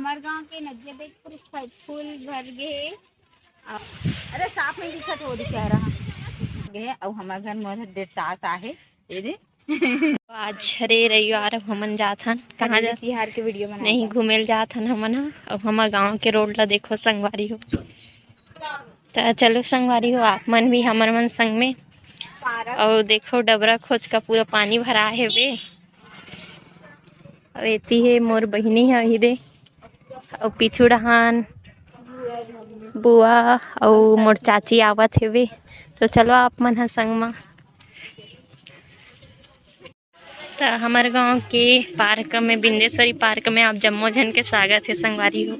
हमारे गांव के नदिया देख पूरे फूल भर गए। अरे साफ नहीं दिखत हो कह रहा गए और हमारे घर में 1.5 सास आहे ये दे। आज हरे रविवार हमन जाथन कहाँ जा तिहार के वीडियो बना नहीं घूमेल जाथन हमन अब हमार गांव के रोड ला देखो संगवारी हो तो चलो संगवारी हो आप मन भी हमर मन संग में। और देखो डबरा खोज का पूरा पानी भरा है वे और एती है मोर बहिनी है ही दे और पीछू डहान बुआ और मोर चाची आवत है वे। तो चलो आप मन ह संग में। तो हमारे गांव के पार्क में बिंदेश्वरी पार्क में आप जम्मो जन के स्वागत है संगवारी हो।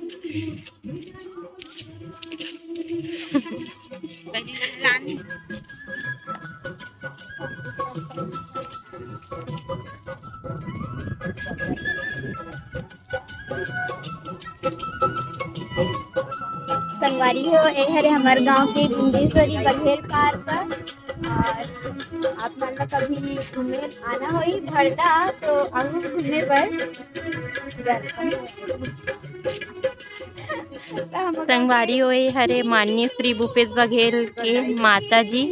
संगवारी हो ये हरे हमारे गांव के बिंदेश्वरी बघेल पार्क और आप मन का कभी घूमे आना हो भरदा तो आऊ घूमे पर संगवारी हो ये हरे माननीय श्री भूपेश बघेल के माता जी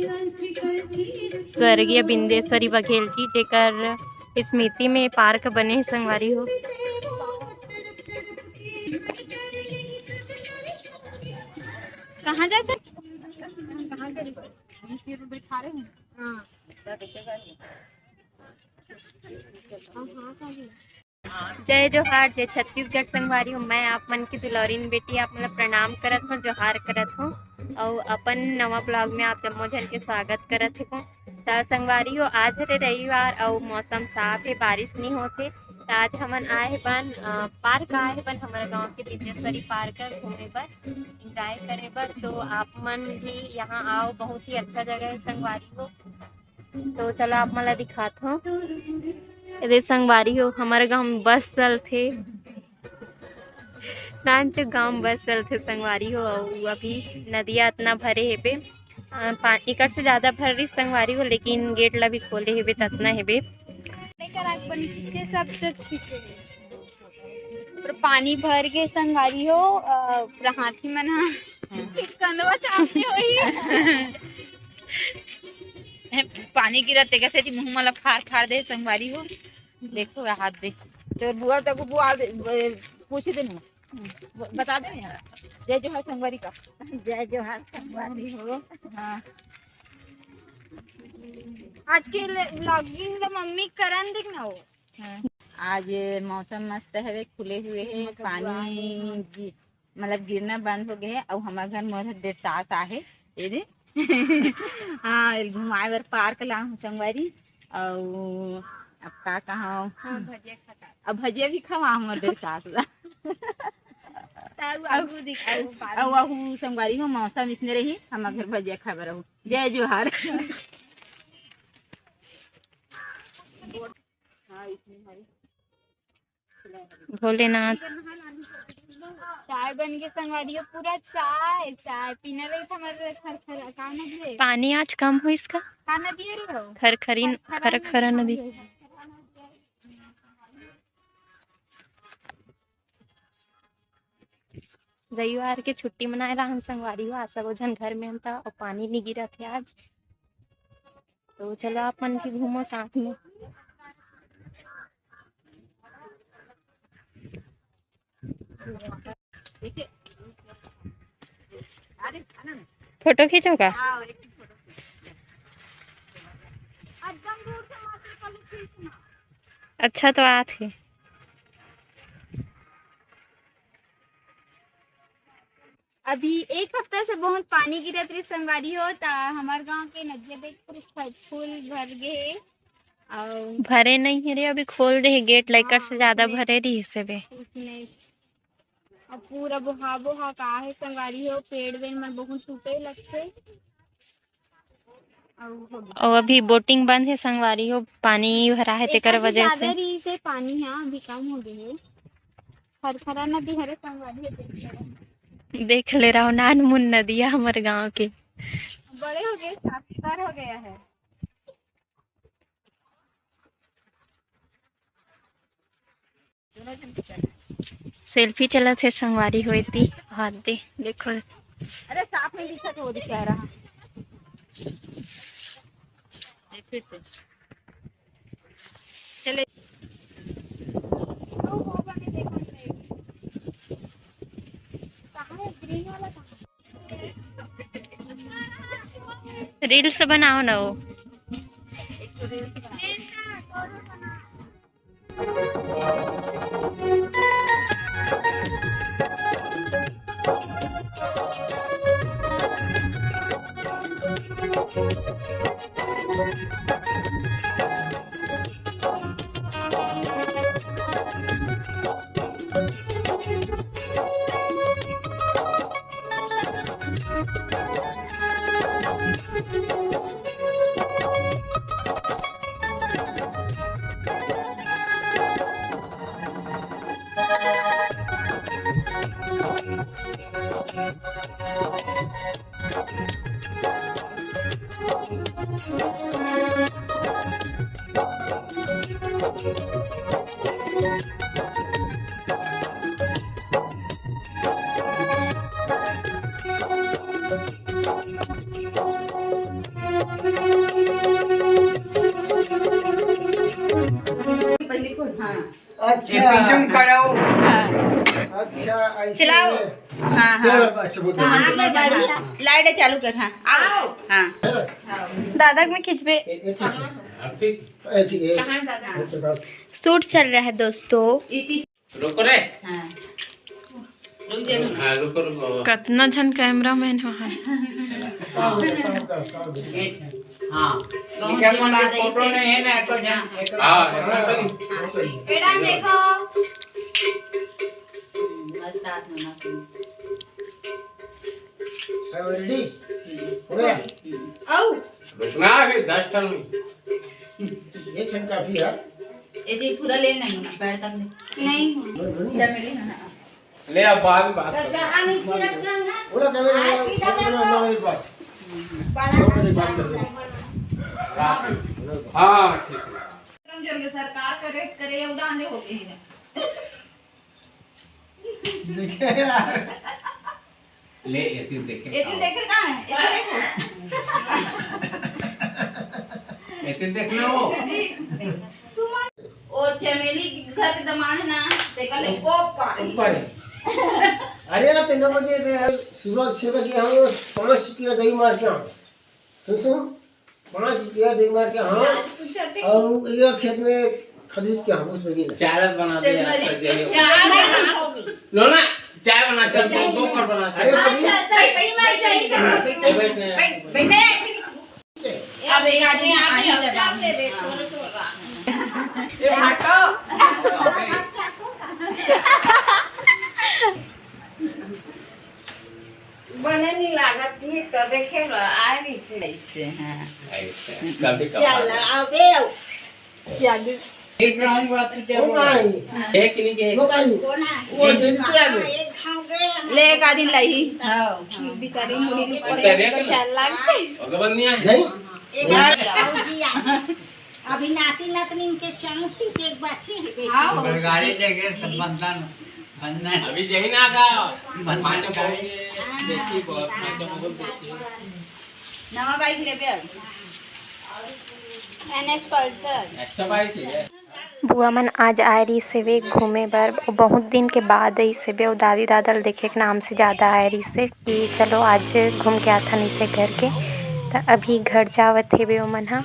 स्वर्गीय बिंदेश्वरी बघेल जी जेकर स्मृति में पार्क बने संगवारी हो। कहाँ जाते कहाँ बैठा रहे हैं। जय जोहार जय छत्तीसगढ़ संगवारी हो। मैं आप मन की दुलौरीन बेटी आप मतलब प्रणाम करत हूँ जोहार करत हूँ और अपन नवा ब्लॉग में आप जम्मो जन के स्वागत करत हूँ। तो संगवारी हो आज हरे रविवार और मौसम साफ है बारिश नहीं होते तो आज हमन आए बन पार्क आए बन हमारे गांव के बिंदेश्वरी पार्क घूमे बर इंजॉय करे बर। तो आप मन भी यहाँ आओ बहुत ही अच्छा जगह है संगवारी हो। तो चलो आप मला दिखाता हूँ। यदि संगवारी हो हमारे गांव में बस चलते नाच गांव में बस चलते संगवारी हो और अभी नदिया इतना भरे है बे पानी कर से ज़्यादा भर रही संगवारी हो लेकिन गेट ला भी खोले है बे ततना है बे पानी भर के संगवारी हो पूरा हाथी मन कंदवा चापते होई पानी गिरत ते कैसे मुंह मला फाड़ दे संगवारी हो। देखो हाथ देख तो बुआ तक बुआ पूछ दे बता दे यार। जय जोहार संगवारी का जय जोहार संगवारी हो। हाँ आज के व्लॉगिंग ला मम्मी करन दिख ना हो। हाँ। आज मौसम मस्त है खुले हुए है पानी मतलब गिरना बंद हो गए और हमारे घर में 1.5 सास आहे ये दे। हाँ घुमाए बर पार्क ला हूँ संगवारी और अब का कहा अब भजिया भी खवा हूँ 1.5 सास ला अब संगवारी हो मौसम इसने रही हमारे घर भजिया खबर रहूँ। जय जोहार। भोलेनाथ चाय बन के संगवारी हो पूरा चाय चाय पीना रही था हमारे खरखरा का नदी पानी आज कम हो इसका का नदी रही हो खरखरा नदी। रविवार के छुट्टी मनाए रहा हम संगवारी हो आशा भोजन घर में हम था और पानी नहीं गिरा थे आज। तो चलो आप मन भी घूमो साथ में। फोटो खींचो का अच्छा तो आते अभी एक हफ्ता से बहुत पानी गिरत रही संगवारी हो ता हमारे गांव के नदिया देख पूरे फूल भर गए और भरे नहीं है रे अभी खोल दे गेट लेकर से ज्यादा भरे रही से बे अब पूरा बोहा बोहा का है संगवारी हो पेड़ वेड़ में बहुत सूखे लगते और अभी बोटिंग बंद है संगवारी हो पानी भरा है तेकर वजह से पानी है अभी कम हो गए है खरखरा नदी हरे संगवारी देख ले रहा हूँ नान मुन नदिया हमारे गांव के बड़े हो गए 7 हो गया है। सेल्फी चला थे संगवारी हुई थी हाथ दे देखो। अरे साफ नहीं दिखा तो वो दिख रहा। फिर से चले रील्स बनाओ ना वो। एक तो रील्स बना। पहले को हाँ अच्छा तुम कराओ। अच्छा चलाओ। हाँ हाँ लाइट चालू कर। हाँ आओ। हाँ दादा में खिंचबे। शूट चल रहा है दोस्तों। रुको रे। हाँ रुक जा। हाँ रुको रुको। कितना जन कैमरा मैन हो। हाँ बहुत क्या दिन कौन बाद फोटो ऐसे- नहीं है ना तो जन। हाँ बेटा देखो मस्त आत्मा रेडी हो गया। आओ रुकना अभी 10 टन में। एक टन काफी है। ये पूरा ले नहीं होना पैर तक नहीं चमेली ना। ले अब बाद में बात कर। बोला कैमरा मेरी बात। हाँ ठीक है। कम जरूर सरकार करे करे उड़ाने हो गई है। देखिए यार। ले ये देखे। ये तुम देखे कहाँ है? ये ये देख लो। देखो ओ चमेली घर के दमान है ना देखा ले को पारी ऊपर है। अरे यार 3 बजे सूरज 6 बजे हम 5 रुपया दही मार के आए। सुन 5 रुपया दही मार के हाँ और ये खेत में खरीद के हम उसमें गिन। चाय बना दे लो ना। चाय बना चल दो कर बना। अरे बेटे अब एक आदमी पानी लगाओ दे ये हटो। बने नहीं लागत थी तो देखे आ रही थी ऐसे। हाँ कभी चल अबे चल एक राउंड बात करते वो काई एक नहीं के वो काई वो जल्दी आ गए। ले एक आदमी लाई हां बेचारी मुड़ी ने ख्याल लागते ओके बंदिया नहीं अभी नाती नतनी के चमकी के बाछी है। हां गाड़ी लेके सब बंधन अभी यही ना का पांच देखी बहुत पांच मोबाइल देखी नवा बाइक लेबे NS पल्सर। अच्छा बाइक है। बुआ मन आज आए रही सेवे घूमे बर बहुत दिन के बाद आई सेवे और दादी दादल देखे के नाम से ज़्यादा आए रही से कि चलो आज घूम के आता नहीं से घर के। तो अभी घर जावत हे वे मन हा।